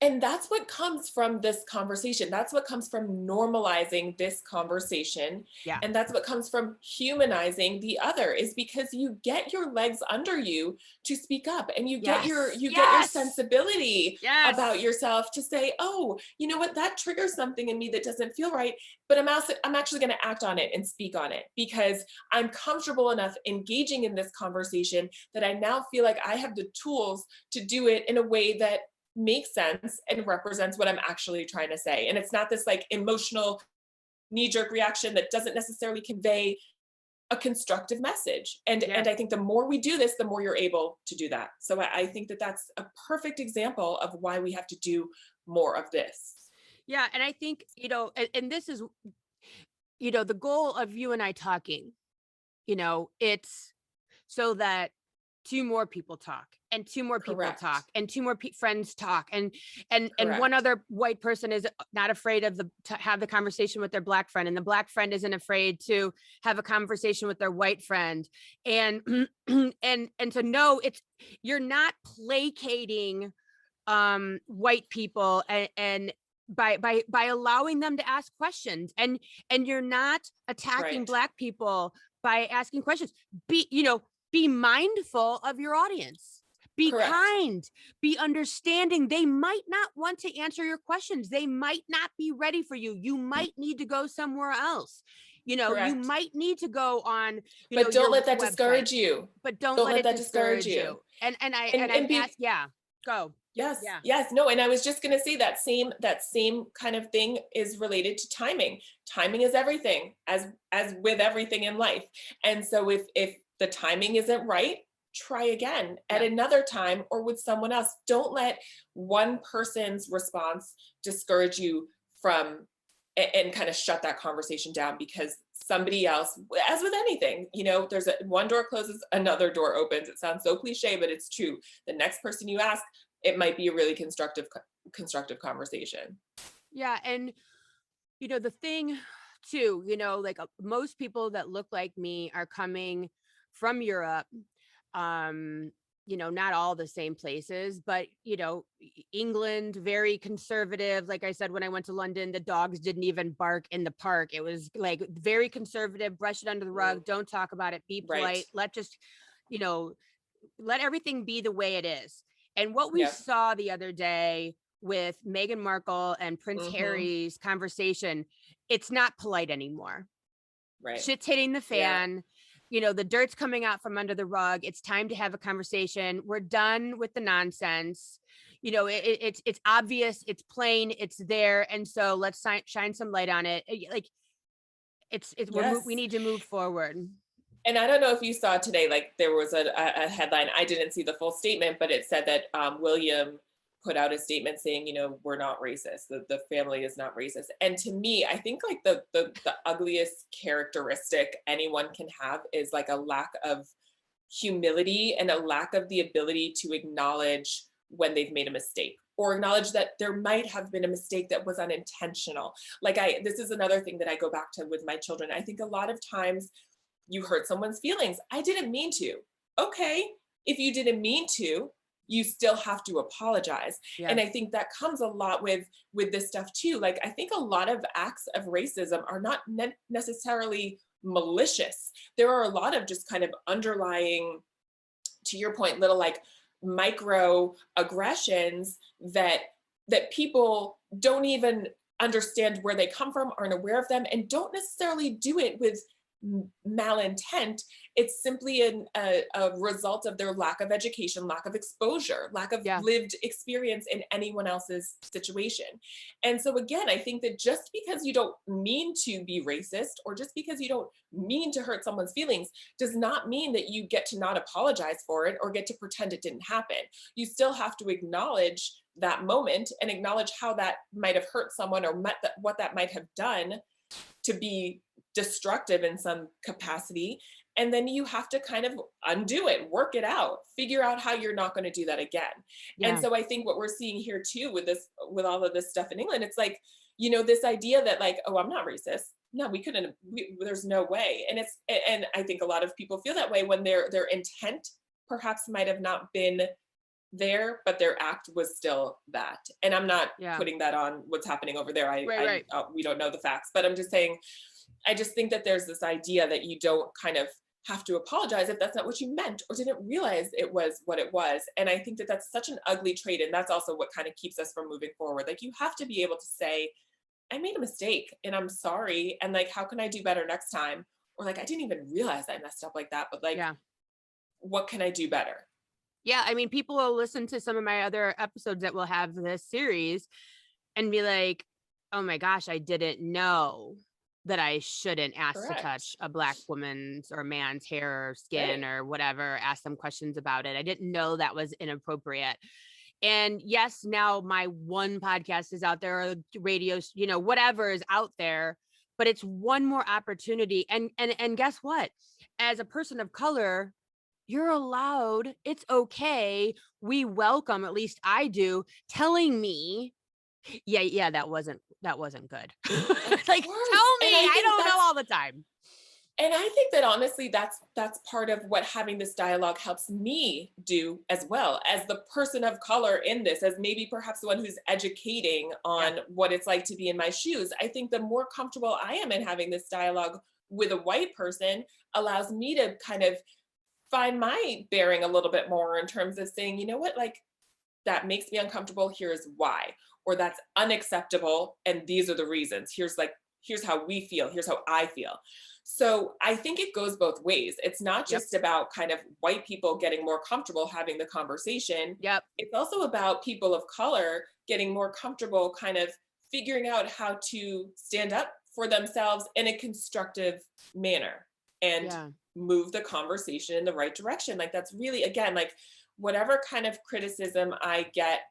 And that's what comes from this conversation. That's what comes from normalizing this conversation. Yeah. And that's what comes from humanizing the other is because you get your legs under you to speak up and Yes. you get your Yes. sensibility about Yes. yourself to say, "Oh, you know what? That triggers something in me that doesn't feel right, but I'm actually going to act on it and speak on it because I'm comfortable enough engaging in this conversation that I now feel like I have the tools to do it in a way that makes sense and represents what I'm actually trying to say. And it's not this like emotional knee jerk reaction that doesn't necessarily convey a constructive message. Yeah. And I think the more we do this, the more you're able to do that. So I think that that's a perfect example of why we have to do more of this. Yeah. And I think, and this is, the goal of you and I talking, it's so that two more people talk and two more people talk Correct. and two more friends talk and one Correct. other white person is not afraid of to have the conversation with their black friend, and the black friend isn't afraid to have a conversation with their white friend, and and to know it's you're not placating white people, and by allowing them to ask questions, and you're not attacking Right. black people by asking questions. Be mindful of your audience. Be Correct. kind, be understanding. They might not want to answer your questions. They might not be ready for you. You might need to go somewhere else. You Correct. might need to go on, But don't your let that website, discourage you. but don't Don't let let it that discourage discourage you. you. And And I'm be asked, yeah, go. Yes, Yeah. yes, no, and I was just gonna say that same kind of thing is related to timing. Timing is everything, as with everything in life. And so if the timing isn't right, try again at Yeah. another time or with someone else. Don't let one person's response discourage you from and kind of shut that conversation down because somebody else, as with anything, there's one door closes, another door opens. It sounds so cliche, but it's true. The next person you ask, it might be a really constructive conversation. Yeah. And the thing too, like most people that look like me are coming from Europe. Um, not all the same places, but England, very conservative. Like I said, when I went to London, the dogs didn't even bark in the park. It was like very conservative, brush it under the Mm, rug, don't talk about it, be right. polite, you know, let everything be the way it is. And what we Yeah. saw the other day with Meghan Markle and Prince Hmm. Harry's conversation, it's not polite anymore. Right. Shit's hitting the Yeah. fan. The dirt's coming out from under the rug. It's time to have a conversation. We're done with the nonsense. It's obvious, it's plain, it's there, and so let's shine some light on it. Like we Yes. need to move forward. And I don't know if you saw today, like there was a headline. I didn't see the full statement, but it said that William put out a statement saying, we're not racist. The family is not racist. And to me, I think like the ugliest characteristic anyone can have is like a lack of humility and a lack of the ability to acknowledge when they've made a mistake or acknowledge that there might have been a mistake that was unintentional. This is another thing that I go back to with my children. I think a lot of times you hurt someone's feelings. I didn't mean to. Okay. If you didn't mean to, you still have to apologize. And I Yes. think that comes a lot with this stuff too. Like I think a lot of acts of racism are not necessarily malicious. There are a lot of just kind of underlying, to your point, little like micro aggressions that people don't even understand where they come from, aren't aware of them, and don't necessarily do it with malintent. It's simply a result of their lack of education, lack of exposure, lack of Yeah. lived experience in anyone else's situation. And so, again, I think that just because you don't mean to be racist or just because you don't mean to hurt someone's feelings does not mean that you get to not apologize for it or get to pretend it didn't happen. You still have to acknowledge that moment and acknowledge how that might have hurt someone or what that might have done to be destructive in some capacity. And then you have to kind of undo it, work it out, figure out how you're not going to do that again. And Yeah. so I think what we're seeing here too with this, with all of this stuff in England, it's like, this idea that like, oh, I'm not racist. No, we couldn't, there's no way. And I think a lot of people feel that way when their intent perhaps might have not been there, but their act was still that. And I'm not Yeah. putting that on what's happening over there. Right. Right. We don't know the facts, but I'm just saying, I just think that there's this idea that you don't kind of have to apologize if that's not what you meant or didn't realize it was what it was. And I think that that's such an ugly trait. And that's also what kind of keeps us from moving forward. Like, you have to be able to say, I made a mistake and I'm sorry. And like, how can I do better next time? Or like, I didn't even realize I messed up like that, but like, Yeah. what can I do better? Yeah. I mean, people will listen to some of my other episodes that will have this series and be like, oh my gosh, I didn't know that I shouldn't ask to Correct. touch a Black woman's or man's hair or skin Right. or whatever, ask them questions about it. I didn't know that was inappropriate. And yes, now my one podcast is out there, or radio, whatever is out there, but it's one more opportunity. And guess what? As a person of color, you're allowed, it's okay. We welcome, at least I do, telling me, yeah, that wasn't good. Of Like, course. tell And me, I I think don't know that's all the time. And I think that honestly, that's part of what having this dialogue helps me do as well, as the person of color in this, as maybe perhaps the one who's educating Yeah. on what it's like to be in my shoes. I think the more comfortable I am in having this dialogue with a white person allows me to kind of find my bearing a little bit more in terms of saying, you know what, like, that makes me uncomfortable, here's why. Or that's unacceptable and these are the reasons. Here's how we feel, here's how I feel. So I think it goes both ways. It's not Yep. just about kind of white people getting more comfortable having the conversation. Yep. It's also about people of color getting more comfortable kind of figuring out how to stand up for themselves in a constructive manner and Yeah. move the conversation in the right direction. Like, that's really, again, like, whatever kind of criticism I get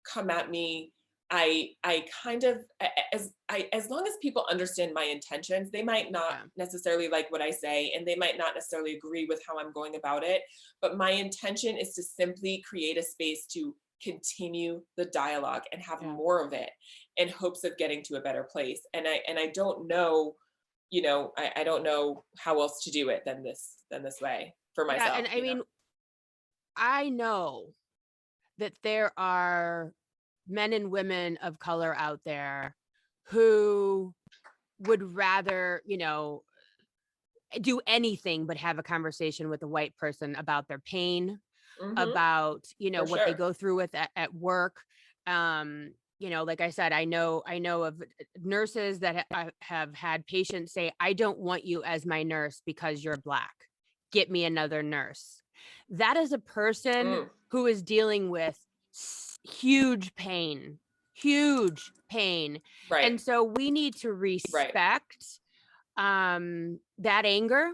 come at me, I kind of, as long as people understand my intentions, they might not Yeah. necessarily like what I say and they might not necessarily agree with how I'm going about it, but my intention is to simply create a space to continue the dialogue and have Yeah. more of it in hopes of getting to a better place. And I don't know, I don't know how else to do it than this way for Yeah. myself, And I mean, I know that there are men and women of color out there who would rather, do anything but have a conversation with a white person about their pain, Hmm. about, For what they sure. go through with at work. Like I said, I know of nurses that have had patients say, I don't want you as my nurse because you're Black. Get me another nurse. That is a person Mm, who is dealing with huge pain, huge pain. right, And so we need to right, respect that anger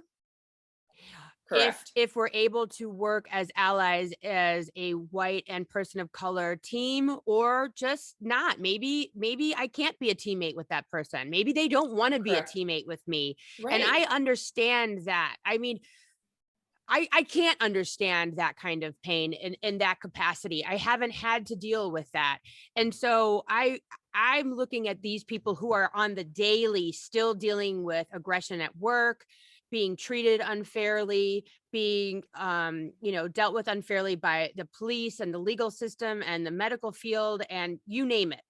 if correct. if we're able to work as allies as a white and person of color team, or just not. Maybe I can't be a teammate with that person. Maybe they don't want to be a Correct. teammate with me. And Right. I understand that. I mean, I can't understand that kind of pain in that capacity. I haven't had to deal with that. And so I'm looking at these people who are on the daily still dealing with aggression at work, being treated unfairly, being dealt with unfairly by the police and the legal system and the medical field, and you name it,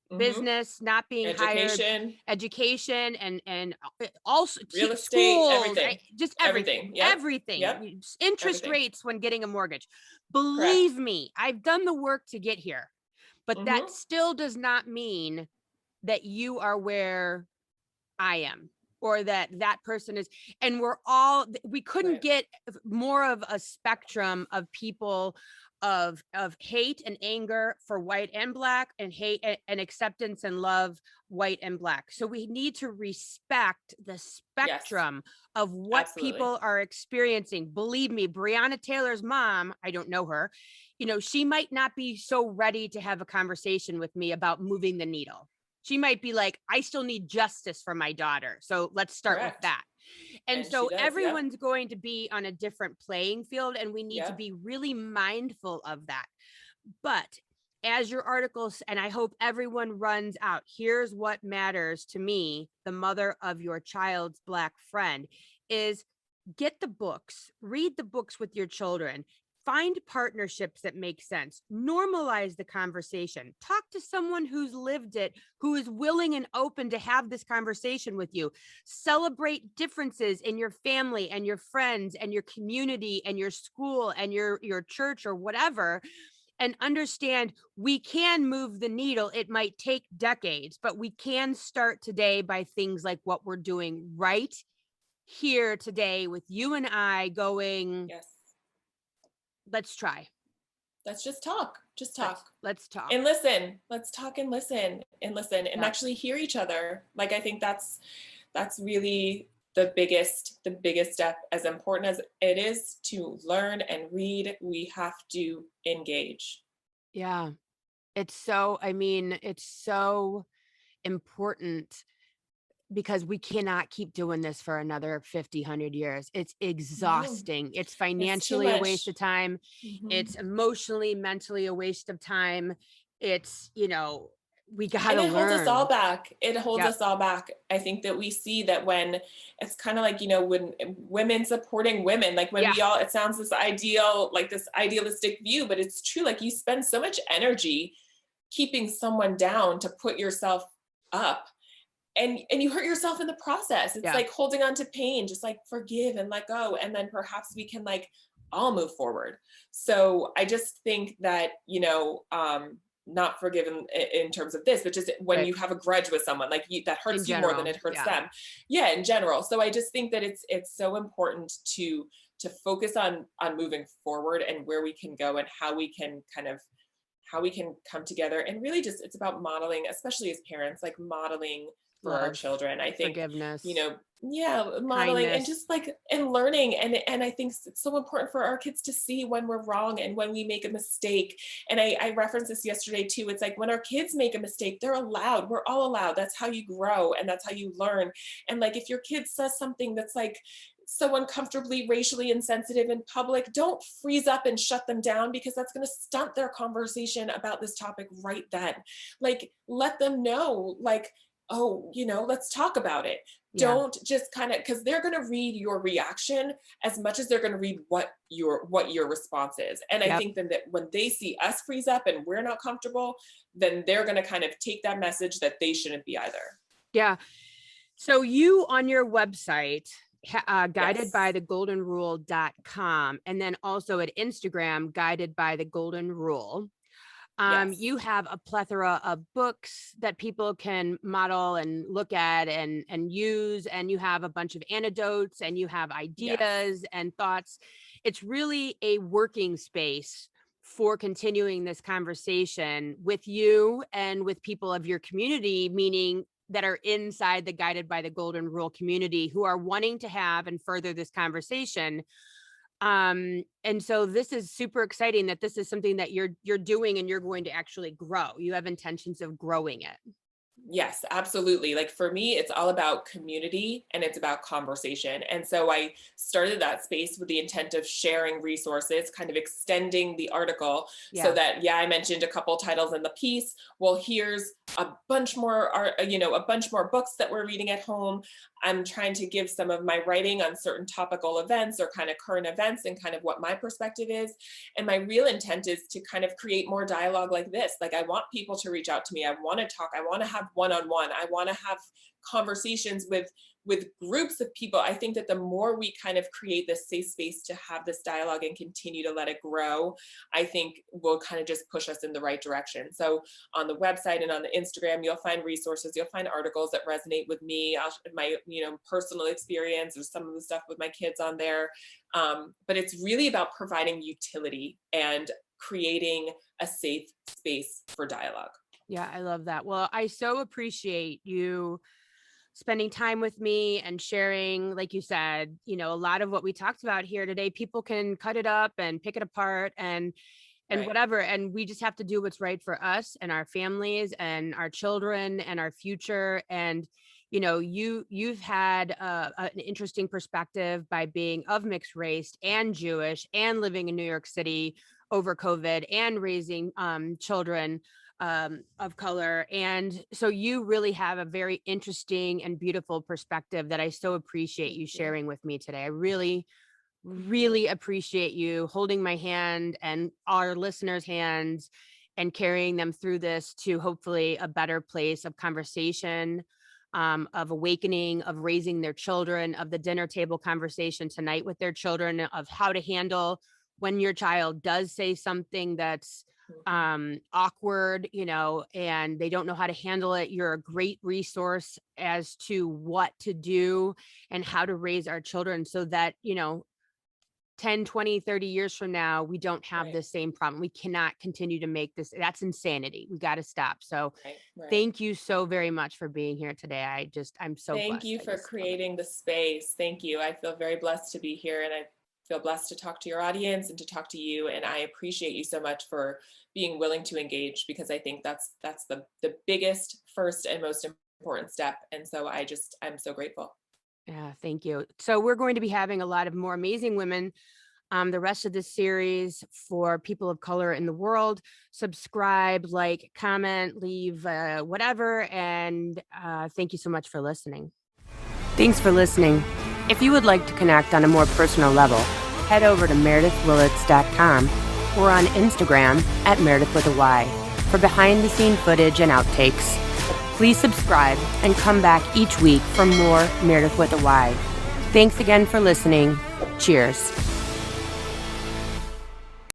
Hmm. business not being hired, Education, education, and also real estate, schools, everything. just Everything. everything, Yep. everything. Yep. Interest Everything. rates when getting a mortgage. Correct. Believe me, I've done the work to get here, but that Hmm. still does not mean that you are where I am. or that that person is, and we're all, we couldn't Right. get more of a spectrum of people of hate and anger for white and black, and hate and acceptance and love white and black. So we need to respect the Yes, spectrum of what absolutely. people are experiencing. Believe me, Breonna Taylor's mom, I don't know her, she might not be so ready to have a conversation with me about moving the needle. She might be like, I still need justice for my daughter. So let's start with Correct. that. And And she so does. Yep. everyone's going to be on a different playing field, and we need to Yep. be really mindful of that. But as your articles, and I hope everyone runs out, here's what matters to me, the mother of your child's black friend, is get the books, read the books with your children, find partnerships that make sense, normalize the conversation, talk to someone who's lived it, who is willing and open to have this conversation with you, celebrate differences in your family and your friends and your community and your school and your church or whatever, and understand we can move the needle. It might take decades, but we can start today by things like what we're doing right here today with you and I going, Yes. let's try. Let's just talk. Just Let's talk. let's talk. And listen. Let's talk and listen and listen and Yep. actually hear each other. Like I think that's really the biggest step. As important as it is to learn and read, we have to engage. Yeah. It's so, I mean, it's so important because we cannot keep doing this for another 50, 100 years. It's No, exhausting. It's it's too financially a waste much. of time. Mhm. It's emotionally, mentally a waste of time. It's, we got And to it holds us all learn. back. It holds Yep. us all back. I think that we see that when it's kind of like, when women supporting women, like when Yeah. we all, it sounds this ideal, like this idealistic view, but it's true. Like you spend so much energy keeping someone down to put yourself up, and you hurt yourself in the process. It's Yeah. like holding on to pain, just like forgive and let go. And then perhaps we can like all move forward. So I just think that, not forgiven in terms of this, but just when Right. you have a grudge with someone, like that In hurts you more than general. it hurts Yeah. them. Yeah, in general. So I just think that it's so important to focus on moving forward and where we can go and how we can come together, and really just it's about modeling, especially as parents, like modeling for our Love, children. I think, forgiveness, yeah, modeling and kindness. just like and learning, and I think it's so important for our kids to see when we're wrong and when we make a mistake. And I referenced this yesterday too. It's like when our kids make a mistake, they're allowed. We're all allowed. That's how you grow and that's how you learn. And like if your kid says something that's like so uncomfortably racially insensitive in public, don't freeze up and shut them down, because that's going to stunt their conversation about this topic right then. Like let them know, like, oh, let's talk about it. Yeah. Don't just kind of, because they're going to read your reaction as much as they're going to read what your response is. And I Yep. think then that when they see us freeze up and we're not comfortable, then they're going to kind of take that message that they shouldn't be either. Yeah. So you on your website, guided by Yes. the golden rule.com, and then also at Instagram, guided by the golden rule. Yes. You have a plethora of books that people can model and look at and use, and you have a bunch of anecdotes, and you have Yes. ideas and thoughts. It's really a working space for continuing this conversation with you and with people of your community, meaning that are inside the guided by the golden rule community, who are wanting to have and further this conversation. And so this is super exciting that this is something that you're doing and you're going to actually grow. You have intentions of growing it. Yes, absolutely. Like for me, it's all about community and it's about conversation. And so I started that space with the intent of sharing resources, kind of extending the article so Yeah. that, yeah, I mentioned a couple titles in the piece. Well, here's a bunch more, a bunch more books that we're reading at home. I'm trying to give some of my writing on certain topical events or kind of current events and kind of what my perspective is. And my real intent is to kind of create more dialogue like this. Like I want people to reach out to me. I want to talk. I want to have one-on-one. I want to have conversations with groups of people. I think that the more we kind of create this safe space to have this dialogue and continue to let it grow, I think will kind of just push us in the right direction. So on the website and on the Instagram, you'll find resources, you'll find articles that resonate with me, my personal experience, or some of the stuff with my kids on there. But it's really about providing utility and creating a safe space for dialogue. Yeah, I love that. Well, I so appreciate you spending time with me and sharing, like you said, a lot of what we talked about here today. People can cut it up and pick it apart and Right. whatever, and we just have to do what's right for us and our families and our children and our future. And you've had an interesting perspective by being of mixed race and Jewish and living in New York City over COVID and raising children of color. And so you really have a very interesting and beautiful perspective that I so appreciate Thank you you. sharing with me today. I really appreciate you holding my hand and our listeners' hands and carrying them through this to hopefully a better place of conversation, of awakening, of raising their children, of the dinner table conversation tonight with their children, of how to handle when your child does say something that's Mhm. awkward, and they don't know how to handle it. You're a great resource as to what to do and how to raise our children so that 10, 20, 30 years from now, we don't have Right, the same problem. We cannot continue to make this. That's insanity. We got to stop. So right, right. thank you so very much for being here today. I'm so Thank blessed. you I for just love it. creating the space. Thank you. I feel very blessed to be here, and I feel blessed to talk to your audience and to talk to you. And I appreciate you so much for being willing to engage, because I think that's the biggest, first, and most important step. And so I'm so grateful. Yeah, thank you. So we're going to be having a lot of more amazing women the rest of this series for people of color in the world. Subscribe, like, comment, leave whatever. And thank you so much for listening. Thanks for listening. If you would like to connect on a more personal level, head over to meredithwillits.com or on Instagram at Meredith with a Y for behind the scene footage and outtakes. Please subscribe and come back each week for more Meredith with a Y. Thanks again for listening. Cheers.